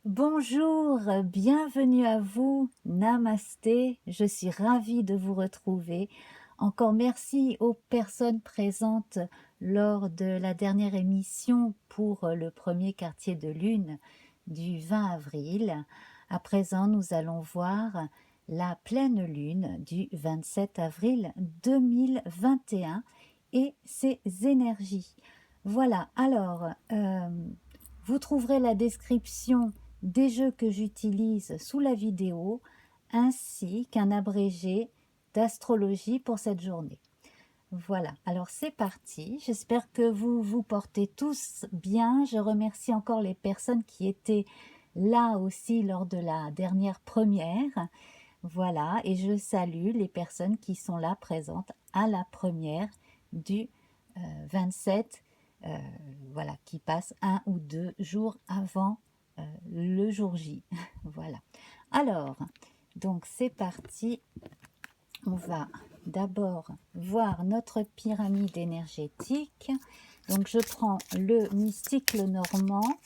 Bonjour, bienvenue à vous, namasté, je suis ravie de vous retrouver. Encore merci aux personnes présentes lors de la dernière émission pour le premier quartier de lune du 20 avril. À présent, nous allons voir la pleine lune du 27 avril 2021 et ses énergies. Voilà, alors, vous trouverez la description des jeux que j'utilise sous la vidéo, ainsi qu'un abrégé d'astrologie pour cette journée. Voilà, alors c'est parti. J'espère que vous vous portez tous bien. Je remercie encore les personnes qui étaient là aussi lors de la dernière première. Voilà, et je salue les personnes qui sont là présentes à la première du 27, voilà, qui passe 1 ou 2 jours avant le jour J. Voilà. Alors, donc c'est parti. On va d'abord voir notre pyramide énergétique. Donc je prends le mystique Lenormand,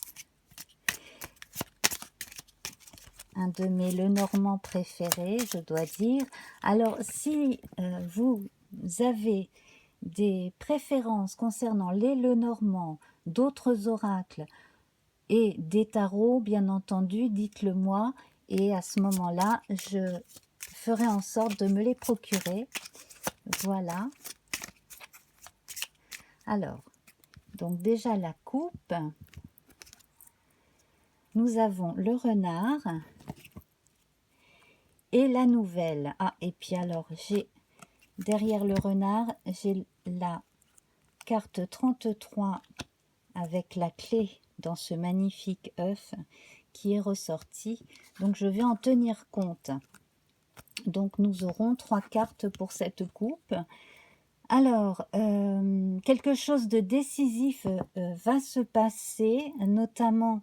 un de mes Lenormand préférés, je dois dire. Alors si vous avez des préférences concernant les Lenormand, d'autres oracles et des tarots, bien entendu, dites-le moi, et à ce moment-là, je ferai en sorte de me les procurer. Voilà. Alors, donc déjà la coupe, nous avons le renard et la nouvelle. Ah, et puis alors, j'ai derrière le renard, j'ai la carte 33 avec la clé dans ce magnifique œuf qui est ressorti. Donc, je vais en tenir compte. Donc, nous aurons 3 cartes pour cette coupe. Alors, quelque chose de décisif va se passer, notamment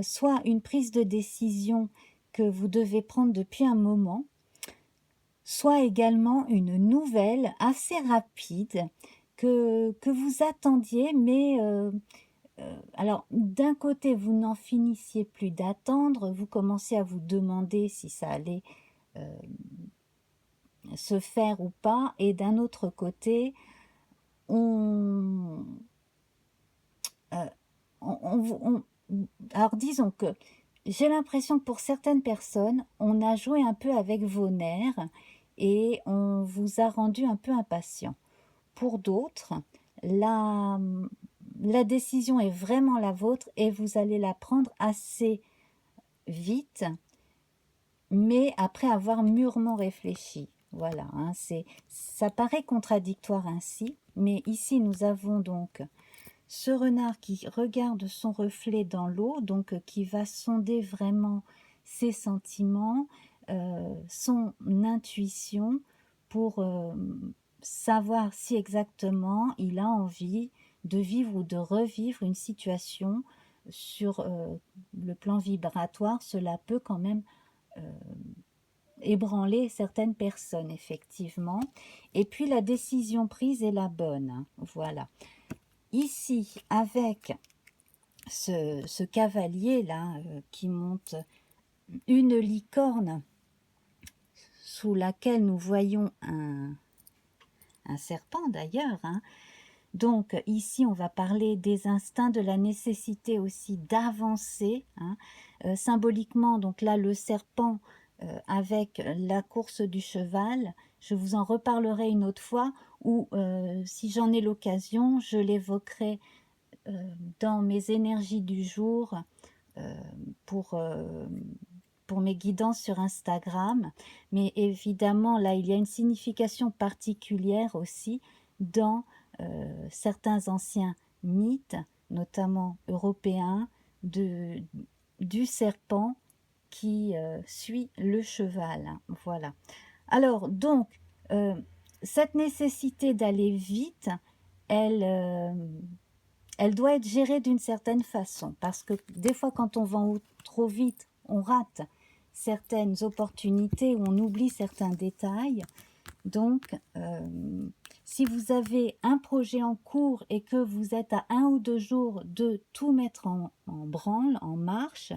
soit une prise de décision que vous devez prendre depuis un moment, soit également une nouvelle assez rapide que vous attendiez, mais alors d'un côté vous n'en finissiez plus d'attendre, vous commencez à vous demander si ça allait se faire ou pas, et d'un autre côté, on, euh, on- alors disons que j'ai l'impression que pour certaines personnes, on a joué un peu avec vos nerfs et on vous a rendu un peu impatient. Pour d'autres, la, la décision est vraiment la vôtre et vous allez la prendre assez vite, mais après avoir mûrement réfléchi. Voilà, hein, ça paraît contradictoire ainsi, mais ici nous avons donc ce renard qui regarde son reflet dans l'eau, donc qui va sonder vraiment ses sentiments, son intuition pour savoir si exactement il a envie de vivre ou de revivre une situation sur le plan vibratoire. Cela peut quand même ébranler certaines personnes, effectivement. Et puis la décision prise est la bonne, hein, voilà. Ici, avec ce cavalier-là qui monte une licorne sous laquelle nous voyons un serpent d'ailleurs, hein. Donc ici, on va parler des instincts, de la nécessité aussi d'avancer, hein. Symboliquement, donc là, le serpent avec la course du cheval, je vous en reparlerai une autre fois, ou si j'en ai l'occasion, je l'évoquerai dans mes énergies du jour euh, pour, euh, pour mes guidances sur Instagram. Mais évidemment, là, il y a une signification particulière aussi dans certains anciens mythes, notamment européens, du serpent qui suit le cheval. Voilà. Alors, donc, cette nécessité d'aller vite, elle, elle doit être gérée d'une certaine façon, parce que des fois, quand on va trop vite, on rate certaines opportunités ou on oublie certains détails. Donc, si vous avez un projet en cours et que vous êtes à 1 ou 2 jours de tout mettre en branle, en marche,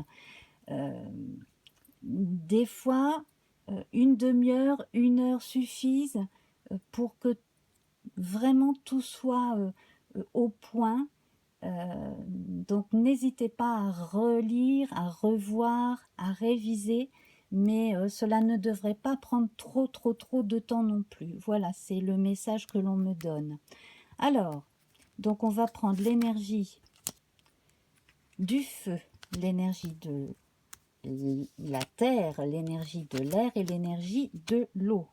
Des fois, une demi-heure, 1 heure suffisent pour que vraiment tout soit au point. Donc n'hésitez pas à relire, à revoir, à réviser, mais cela ne devrait pas prendre trop de temps non plus. Voilà, c'est le message que l'on me donne. Alors, donc on va prendre l'énergie du feu, l'énergie de la terre, l'énergie de l'air et l'énergie de l'eau.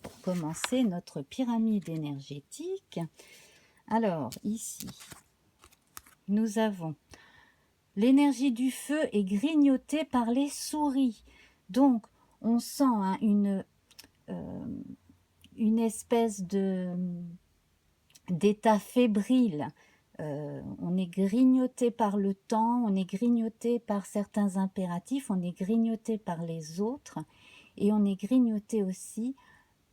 Pour commencer notre pyramide énergétique, alors ici, nous avons l'énergie du feu est grignotée par les souris. Donc, on sent hein, une espèce d'état fébrile. On est grignoté par le temps, on est grignoté par certains impératifs, on est grignoté par les autres et on est grignoté aussi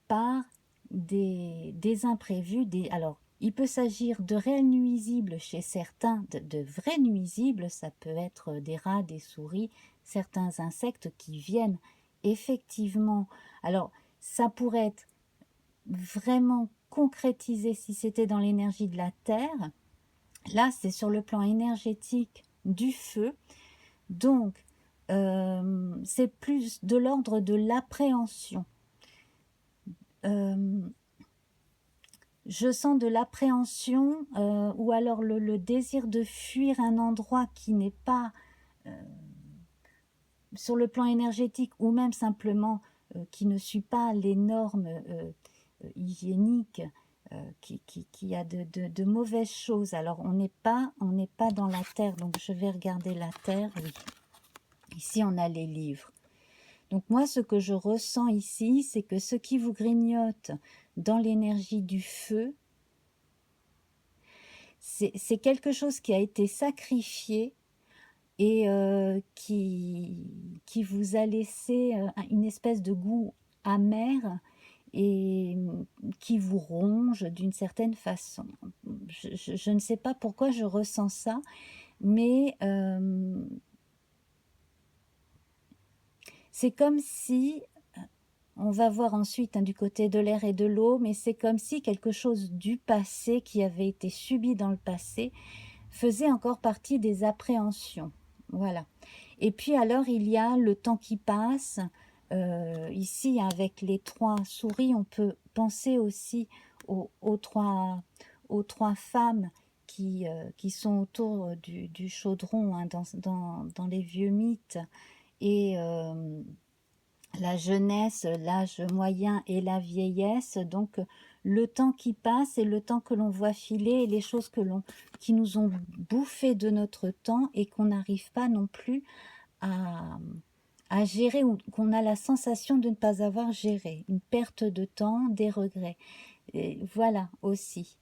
par des imprévus. Alors, il peut s'agir de réels nuisibles chez certains, de vrais nuisibles, ça peut être des rats, des souris, certains insectes qui viennent effectivement. Alors, ça pourrait être vraiment concrétisé si c'était dans l'énergie de la terre. Là, c'est sur le plan énergétique du feu. Donc, c'est plus de l'ordre de l'appréhension. Je sens de l'appréhension ou alors le désir de fuir un endroit qui n'est pas sur le plan énergétique ou même simplement qui ne suit pas les normes hygiéniques, qui a de mauvaises choses. Alors on n'est pas dans la terre, donc je vais regarder la terre, oui. Ici on a les livres. Donc moi ce que je ressens ici, c'est que ce qui vous grignote dans l'énergie du feu, c'est quelque chose qui a été sacrifié et qui vous a laissé une espèce de goût amer et qui vous ronge d'une certaine façon. Je ne sais pas pourquoi je ressens ça, mais c'est comme si, on va voir ensuite hein, du côté de l'air et de l'eau, mais c'est comme si quelque chose du passé qui avait été subi dans le passé faisait encore partie des appréhensions. Voilà. Et puis alors, il y a le temps qui passe. Ici, avec les 3 souris, on peut penser aussi aux 3 femmes qui sont autour du chaudron hein, dans les vieux mythes. Et la jeunesse, l'âge moyen et la vieillesse, donc le temps qui passe et le temps que l'on voit filer et les choses qui nous ont bouffé de notre temps et qu'on n'arrive pas non plus à gérer ou qu'on a la sensation de ne pas avoir géré. Une perte de temps, des regrets. Et voilà aussi.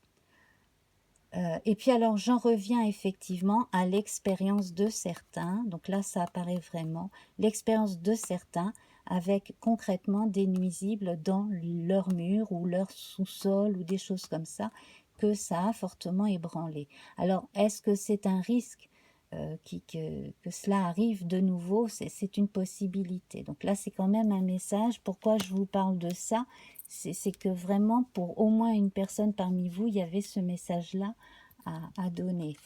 Et puis alors j'en reviens effectivement à l'expérience de certains, donc là ça apparaît vraiment, l'expérience de certains avec concrètement des nuisibles dans leur mur ou leur sous-sol ou des choses comme ça, que ça a fortement ébranlé. Alors est-ce que c'est un risque que cela arrive de nouveau? C'est une possibilité. Donc là c'est quand même un message. Pourquoi je vous parle de ça? C'est que vraiment pour au moins une personne parmi vous, il y avait ce message-là à donner.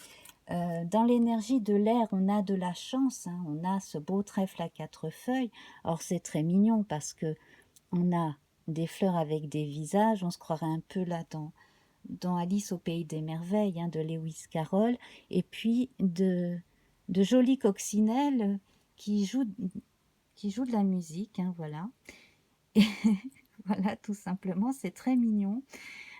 Dans l'énergie de l'air, on a de la chance, hein, on a ce beau trèfle à 4 feuilles. Or c'est très mignon parce que on a des fleurs avec des visages, on se croirait un peu là dans Alice au pays des merveilles hein, de Lewis Carroll, et puis de jolies coccinelles qui jouent de la musique, hein, voilà. Et voilà, tout simplement, c'est très mignon.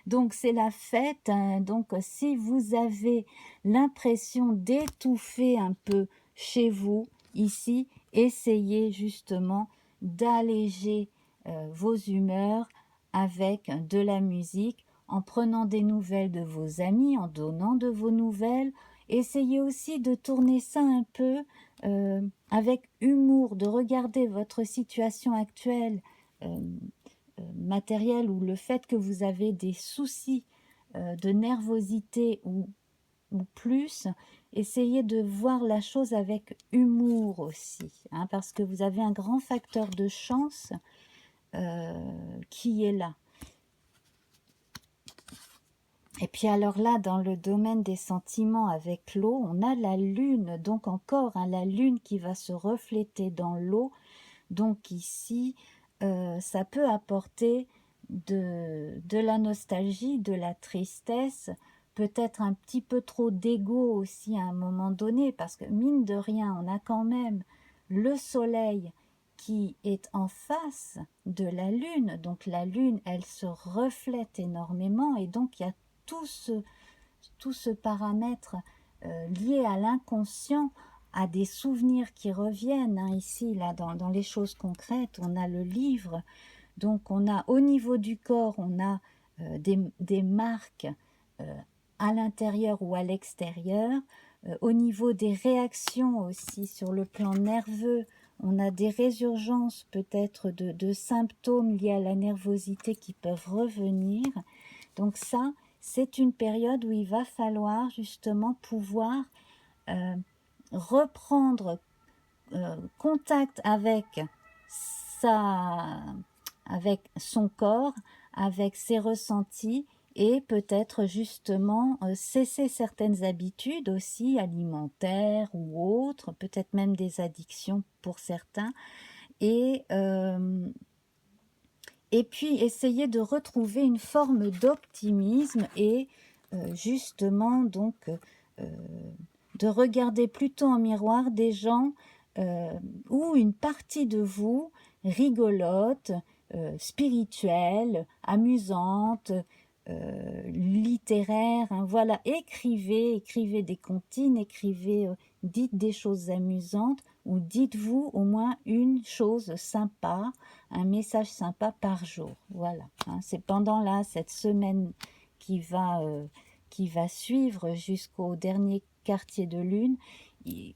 Donc c'est la fête, hein. Donc si vous avez l'impression d'étouffer un peu chez vous, ici, essayez justement d'alléger vos humeurs avec de la musique, en prenant des nouvelles de vos amis, en donnant de vos nouvelles. Essayez aussi de tourner ça un peu avec humour, de regarder votre situation actuelle matérielle ou le fait que vous avez des soucis de nervosité ou plus, essayez de voir la chose avec humour aussi, hein, parce que vous avez un grand facteur de chance qui est là. Et puis alors là, dans le domaine des sentiments avec l'eau, on a la lune, donc encore hein, la lune qui va se refléter dans l'eau. Donc ici, ça peut apporter de la nostalgie, de la tristesse, peut-être un petit peu trop d'ego aussi à un moment donné, parce que mine de rien, on a quand même le soleil qui est en face de la lune. Donc la lune, elle se reflète énormément et donc il y a tout ce paramètre lié à l'inconscient, à des souvenirs qui reviennent. Hein, ici, là, dans les choses concrètes, on a le livre. Donc, on a au niveau du corps, on a des marques à l'intérieur ou à l'extérieur. Au niveau des réactions aussi, sur le plan nerveux, on a des résurgences peut-être de symptômes liés à la nervosité qui peuvent revenir. Donc ça, c'est une période où il va falloir justement pouvoir reprendre contact avec son corps, avec ses ressentis et peut-être justement cesser certaines habitudes aussi alimentaires ou autres, peut-être même des addictions pour certains, et puis essayer de retrouver une forme d'optimisme et justement donc de regarder plutôt en miroir des gens ou une partie de vous rigolote, spirituelle, amusante, littéraire, hein, voilà, écrivez des comptines, dites des choses amusantes ou dites-vous au moins une chose sympa, un message sympa par jour, voilà, hein, c'est pendant là cette semaine qui va suivre jusqu'au dernier quartier de lune. Il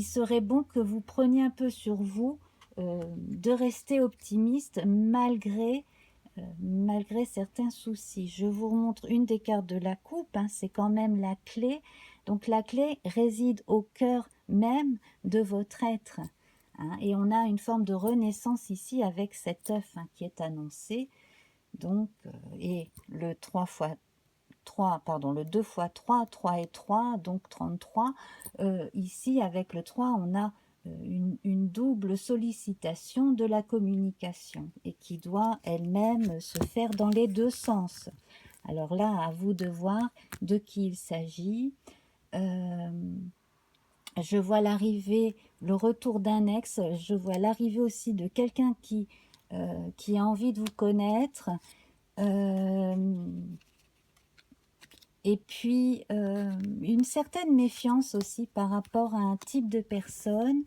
serait bon que vous preniez un peu sur vous de rester optimiste malgré certains soucis. Je vous remontre une des cartes de la coupe, hein, c'est quand même la clé. Donc la clé réside au cœur même de votre être. Hein, et on a une forme de renaissance ici avec cet œuf hein, qui est annoncé. Donc, et le 3 fois 3, pardon, le 2 fois 3, 3 et 3, donc 33. Ici, avec le 3, on a une double sollicitation de la communication et qui doit elle-même se faire dans les deux sens. Alors là, à vous de voir de qui il s'agit. Je vois l'arrivée, le retour d'un ex, je vois l'arrivée aussi de quelqu'un qui a envie de vous connaître. Et puis, une certaine méfiance aussi par rapport à un type de personne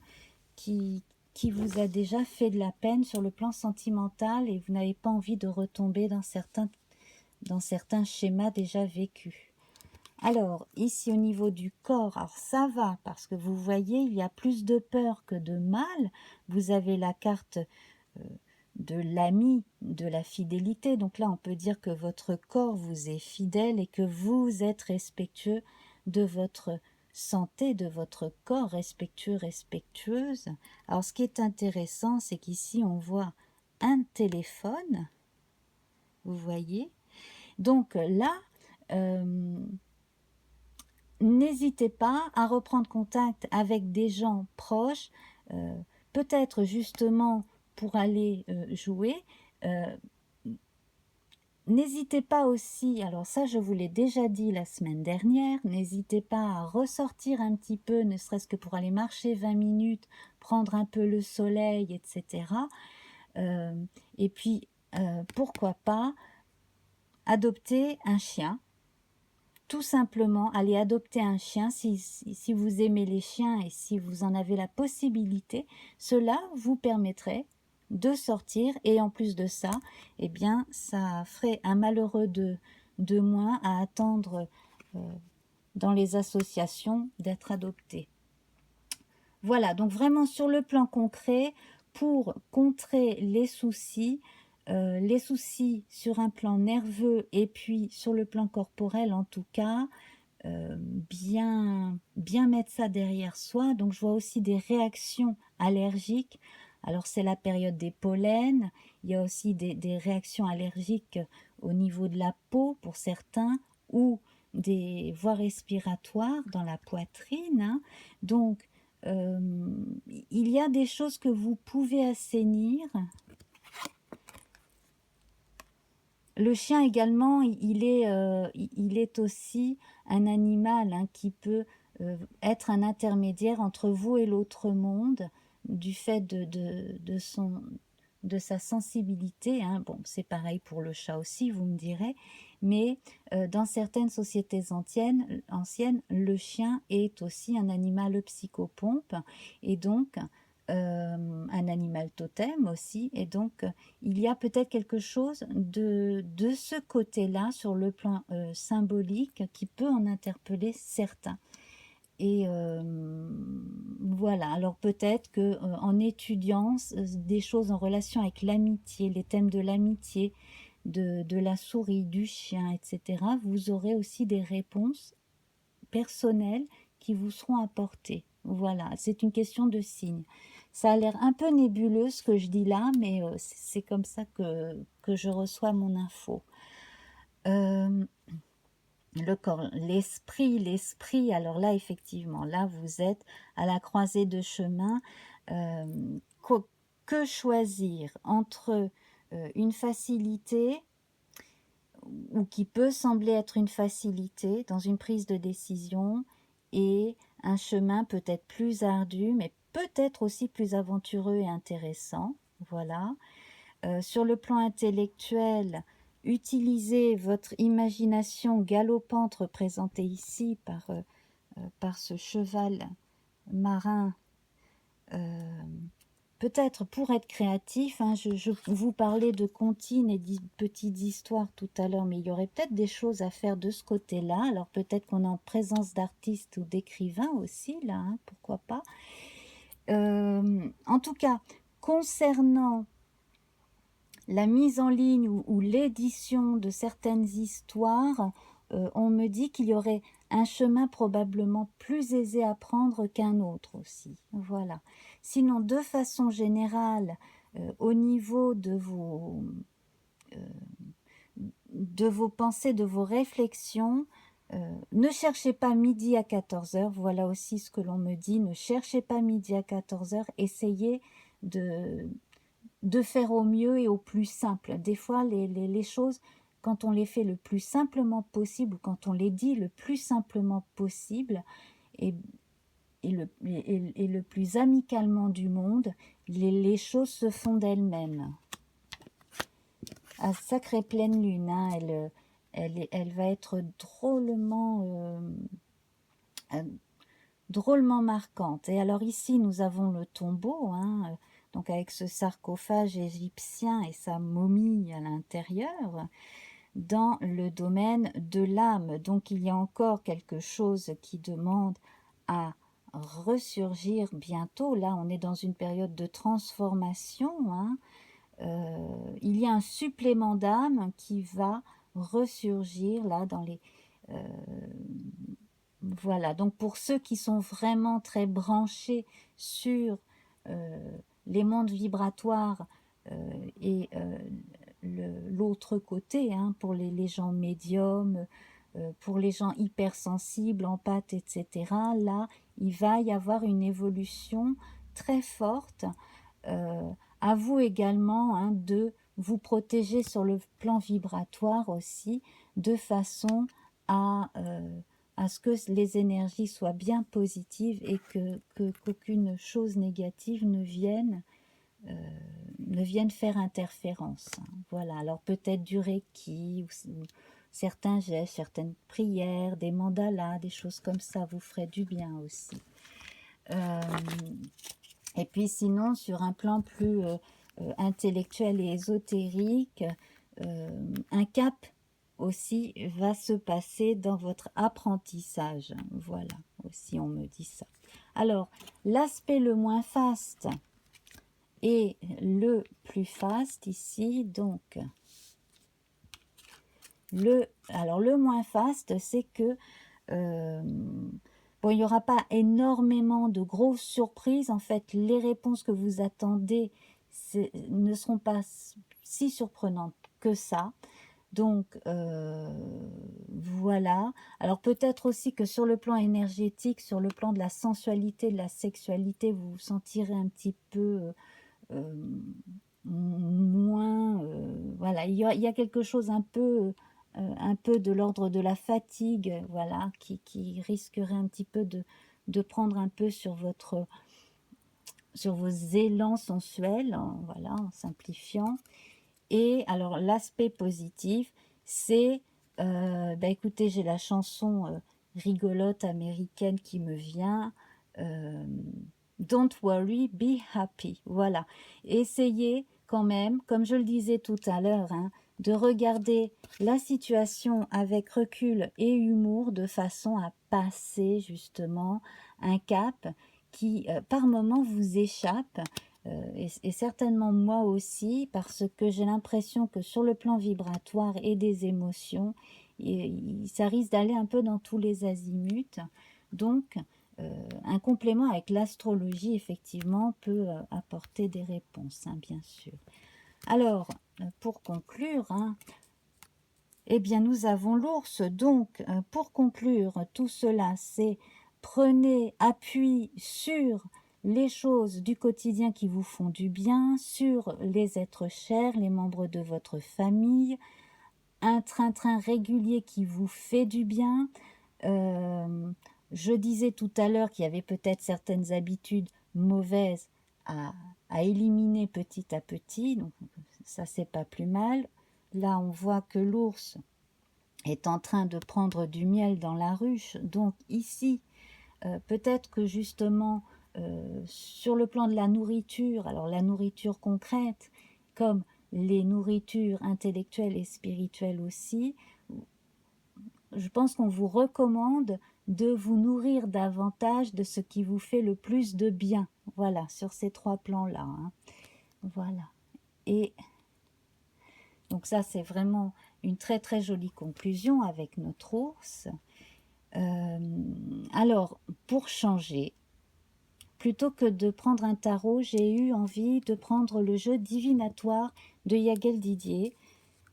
qui vous a déjà fait de la peine sur le plan sentimental et vous n'avez pas envie de retomber dans certains schémas déjà vécus. Alors, ici au niveau du corps, alors ça va parce que vous voyez, il y a plus de peur que de mal. Vous avez la carte de l'ami, de la fidélité. Donc là, on peut dire que votre corps vous est fidèle et que vous êtes respectueux de votre santé, de votre corps, respectueux, respectueuse. Alors, ce qui est intéressant, c'est qu'ici, on voit un téléphone, vous voyez. Donc là, n'hésitez pas à reprendre contact avec des gens proches, peut-être justement pour aller jouer. N'hésitez pas aussi, alors ça je vous l'ai déjà dit la semaine dernière, n'hésitez pas à ressortir un petit peu, ne serait-ce que pour aller marcher 20 minutes, prendre un peu le soleil, etc. Et puis, pourquoi pas adopter un chien. Tout simplement, allez adopter un chien si vous aimez les chiens et si vous en avez la possibilité. Cela vous permettrait de sortir et en plus de ça, eh bien, ça ferait un malheureux de moins à attendre dans les associations d'être adopté. Voilà, donc vraiment sur le plan concret, pour contrer les soucis sur un plan nerveux et puis sur le plan corporel en tout cas, bien mettre ça derrière soi. Donc je vois aussi des réactions allergiques. Alors c'est la période des pollens, il y a aussi des réactions allergiques au niveau de la peau pour certains, ou des voies respiratoires dans la poitrine, hein. Donc il y a des choses que vous pouvez assainir. Le chien également, il est aussi un animal, hein, qui peut être un intermédiaire entre vous et l'autre monde, du fait de sa sensibilité, hein. Bon, c'est pareil pour le chat aussi, vous me direz, mais dans certaines sociétés anciennes, le chien est aussi un animal psychopompe, et donc un animal totem aussi, et donc il y a peut-être quelque chose de ce côté-là, sur le plan symbolique, qui peut en interpeller certains. Et voilà, alors peut-être que en étudiant des choses en relation avec l'amitié, les thèmes de l'amitié, de la souris, du chien, etc., vous aurez aussi des réponses personnelles qui vous seront apportées. Voilà, c'est une question de signe. Ça a l'air un peu nébuleux ce que je dis là, mais c'est comme ça que je reçois mon info. Le corps, l'esprit, alors là, effectivement, là, vous êtes à la croisée de chemin. Que choisir entre une facilité, ou qui peut sembler être une facilité dans une prise de décision, et un chemin peut-être plus ardu, mais peut-être aussi plus aventureux et intéressant. Voilà. Sur le plan intellectuel, utilisez votre imagination galopante représentée ici par ce cheval marin, peut-être pour être créatif, hein. Je vous parlais de comptines et de petites histoires tout à l'heure, mais il y aurait peut-être des choses à faire de ce côté-là. Alors peut-être qu'on est en présence d'artistes ou d'écrivains aussi, là, hein, pourquoi pas. En tout cas, concernant la mise en ligne ou l'édition de certaines histoires, on me dit qu'il y aurait un chemin probablement plus aisé à prendre qu'un autre aussi. Voilà. Sinon, de façon générale, au niveau de vos pensées, de vos réflexions, ne cherchez pas midi à 14h, voilà aussi ce que l'on me dit, ne cherchez pas midi à 14h, essayez de faire au mieux et au plus simple. Des fois, les choses, quand on les fait le plus simplement possible, ou quand on les dit le plus simplement possible, et le plus amicalement du monde, les choses se font d'elles-mêmes. À sacrée pleine lune, hein, elle va être drôlement marquante. Et alors ici, nous avons le tombeau, hein, donc avec ce sarcophage égyptien et sa momie à l'intérieur, dans le domaine de l'âme. Donc il y a encore quelque chose qui demande à ressurgir bientôt. Là, on est dans une période de transformation, hein. Il y a un supplément d'âme qui va ressurgir là dans les... voilà, donc pour ceux qui sont vraiment très branchés sur les mondes vibratoires, et l'autre côté, hein, pour les gens médiums, pour les gens hypersensibles, empathes, etc., là, il va y avoir une évolution très forte. À vous également, hein, de vous protéger sur le plan vibratoire aussi, de façon à ce que les énergies soient bien positives, et qu'aucune chose négative ne vienne faire interférence. Voilà, alors peut-être du Reiki, ou certains gestes, certaines prières, des mandalas, des choses comme ça vous feraient du bien aussi. Et puis sinon, sur un plan plus intellectuel et ésotérique, un cap aussi va se passer dans votre apprentissage. Voilà, aussi on me dit ça. Alors, l'aspect le moins faste et le plus faste ici, donc, alors le moins faste, c'est que Bon, il n'y aura pas énormément de grosses surprises. En fait, les réponses que vous attendez ne seront pas si surprenantes que ça. Donc, voilà. Alors, peut-être aussi que sur le plan énergétique, sur le plan de la sensualité, de la sexualité, vous vous sentirez un petit peu moins... voilà, il y a quelque chose un peu de l'ordre de la fatigue, voilà, qui risquerait un petit peu de prendre un peu sur vos élans sensuels, voilà, en simplifiant. Et alors, l'aspect positif, c'est, bah écoutez, j'ai la chanson rigolote américaine qui me vient, Don't worry, be happy. Voilà. Essayez quand même, comme je le disais tout à l'heure, hein, de regarder la situation avec recul et humour de façon à passer justement un cap qui, par moment, vous échappe. Et certainement moi aussi, parce que j'ai l'impression que sur le plan vibratoire et des émotions, ça risque d'aller un peu dans tous les azimuts. Donc, un complément avec l'astrologie, effectivement, peut apporter des réponses, hein, bien sûr. Alors, pour conclure, hein, eh bien, nous avons l'ours. Donc, pour conclure, tout cela, c'est prenez appui sur les choses du quotidien qui vous font du bien, sur les êtres chers, les membres de votre famille, un train-train régulier qui vous fait du bien. Je disais tout à l'heure qu'il y avait peut-être certaines habitudes mauvaises à éliminer petit à petit, donc ça c'est pas plus mal. Là on voit que l'ours est en train de prendre du miel dans la ruche, donc ici peut-être que justement sur le plan de la nourriture, alors la nourriture concrète comme les nourritures intellectuelles et spirituelles aussi, je pense qu'on vous recommande de vous nourrir davantage de ce qui vous fait le plus de bien. Voilà, sur ces trois plans-là. Hein. Voilà. Et donc ça, c'est vraiment une très très jolie conclusion avec notre ours. Alors, pour changer, plutôt que de prendre un tarot, j'ai eu envie de prendre le jeu divinatoire de Yagel Didier.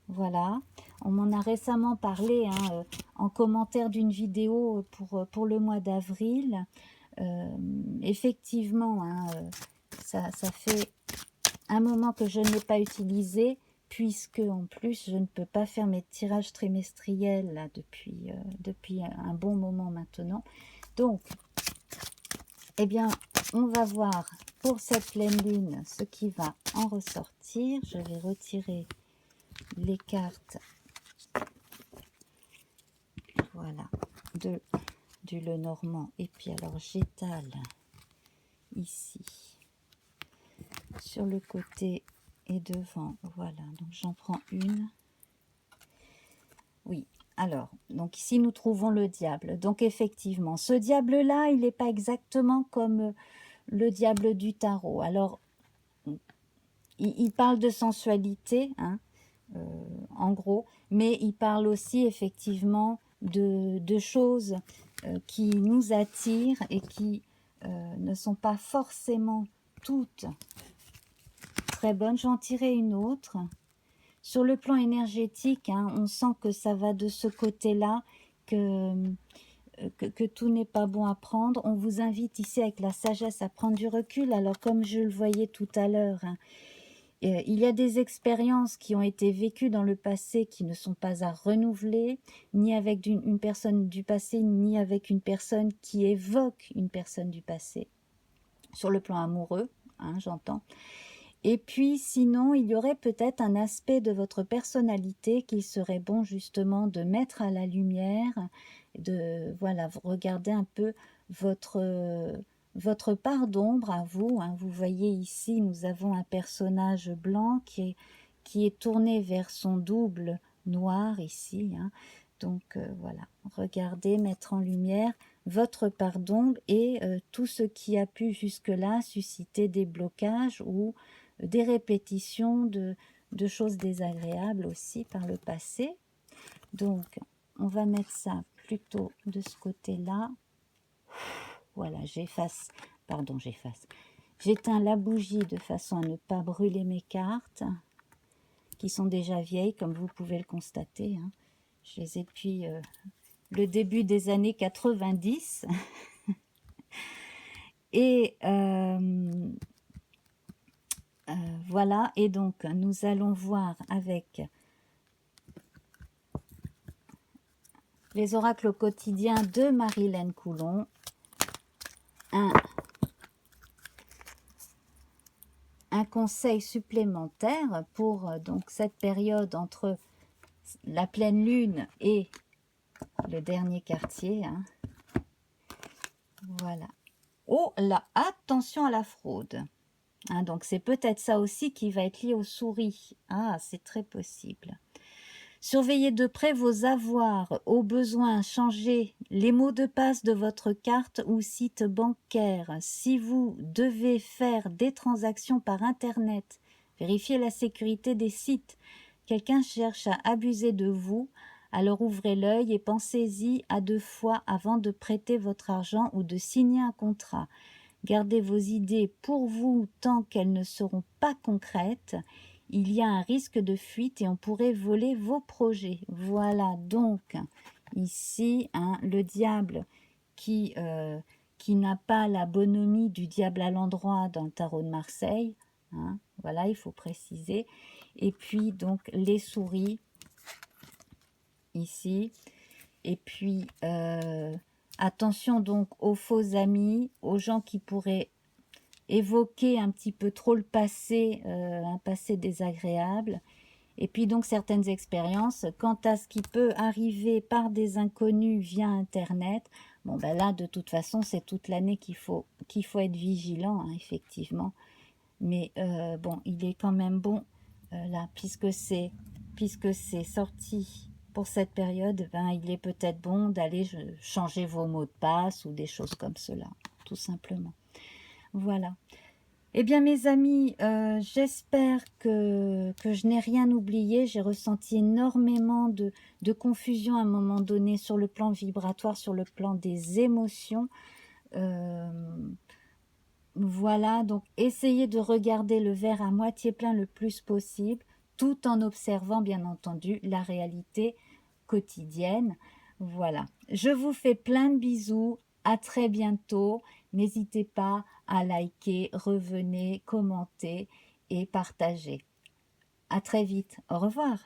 Voilà, on m'en a récemment parlé hein, en commentaire d'une vidéo pour le mois d'avril. Effectivement, hein, ça fait un moment que je ne l'ai pas utilisé, puisque en plus je ne peux pas faire mes tirages trimestriels là, depuis un bon moment maintenant. Donc, eh bien, on va voir pour cette pleine lune ce qui va en ressortir. Je vais retirer les cartes, voilà, du Lenormand. Et puis alors j'étale ici sur le côté et devant, voilà, donc j'en prends une. Oui, alors, donc ici nous trouvons le diable. Donc effectivement, ce diable-là, il n'est pas exactement comme le diable du tarot. Alors, il parle de sensualité, hein, en gros, mais il parle aussi effectivement de choses qui nous attirent et qui ne sont pas forcément toutes très bonnes. J'en tirer une autre. Sur le plan énergétique, hein, on sent que ça va de ce côté-là, que tout n'est pas bon à prendre. On vous invite ici avec la sagesse à prendre du recul. Alors comme je le voyais tout à l'heure, hein, il y a des expériences qui ont été vécues dans le passé qui ne sont pas à renouveler, ni avec une personne du passé, ni avec une personne qui évoque une personne du passé, sur le plan amoureux, hein, j'entends. Et puis sinon, il y aurait peut-être un aspect de votre personnalité qu'il serait bon justement de mettre à la lumière, de voilà, regarder un peu votre part d'ombre à vous. Hein. Vous voyez ici, nous avons un personnage blanc qui est tourné vers son double noir ici. Hein. Donc voilà, regardez, mettre en lumière votre part d'ombre et tout ce qui a pu jusque-là susciter des blocages ou des répétitions de choses désagréables aussi par le passé. Donc, on va mettre ça plutôt de ce côté-là. Voilà, j'efface, pardon, j'efface. J'éteins la bougie de façon à ne pas brûler mes cartes, qui sont déjà vieilles, comme vous pouvez le constater. Hein. Je les ai depuis le début des années 90. Et voilà, et donc nous allons voir avec les oracles quotidiens de Marie-Laine Coulon un conseil supplémentaire pour donc cette période entre la pleine lune et le dernier quartier. Hein. Voilà. Oh là, attention à la fraude. Hein, donc c'est peut-être ça aussi qui va être lié aux souris. Ah, c'est très possible. Surveillez de près vos avoirs. Au besoin, changez les mots de passe de votre carte ou site bancaire. Si vous devez faire des transactions par Internet, vérifiez la sécurité des sites. Quelqu'un cherche à abuser de vous, alors ouvrez l'œil et pensez-y à 2 fois avant de prêter votre argent ou de signer un contrat. Gardez vos idées pour vous tant qu'elles ne seront pas concrètes. Il y a un risque de fuite et on pourrait voler vos projets. Voilà donc ici hein, le diable qui n'a pas la bonhomie du diable à l'endroit dans le tarot de Marseille. Hein, voilà, il faut préciser. Et puis donc les souris ici. Et puis attention donc aux faux amis, aux gens qui pourraient évoquer un petit peu trop le passé, un passé désagréable. Et puis donc certaines expériences, quant à ce qui peut arriver par des inconnus via Internet, bon ben là de toute façon c'est toute l'année qu'il faut être vigilant, hein, effectivement. Mais bon, il est quand même bon, là, puisque c'est sorti pour cette période, ben, il est peut-être bon d'aller changer vos mots de passe ou des choses comme cela, tout simplement. Voilà. Eh bien, mes amis, j'espère que je n'ai rien oublié. J'ai ressenti énormément de confusion à un moment donné sur le plan vibratoire, sur le plan des émotions. Voilà, donc essayez de regarder le verre à moitié plein le plus possible, tout en observant, bien entendu, la réalité quotidienne. Voilà, je vous fais plein de bisous. À très bientôt. N'hésitez pas à liker, revenez, commenter et partager. À très vite. Au revoir.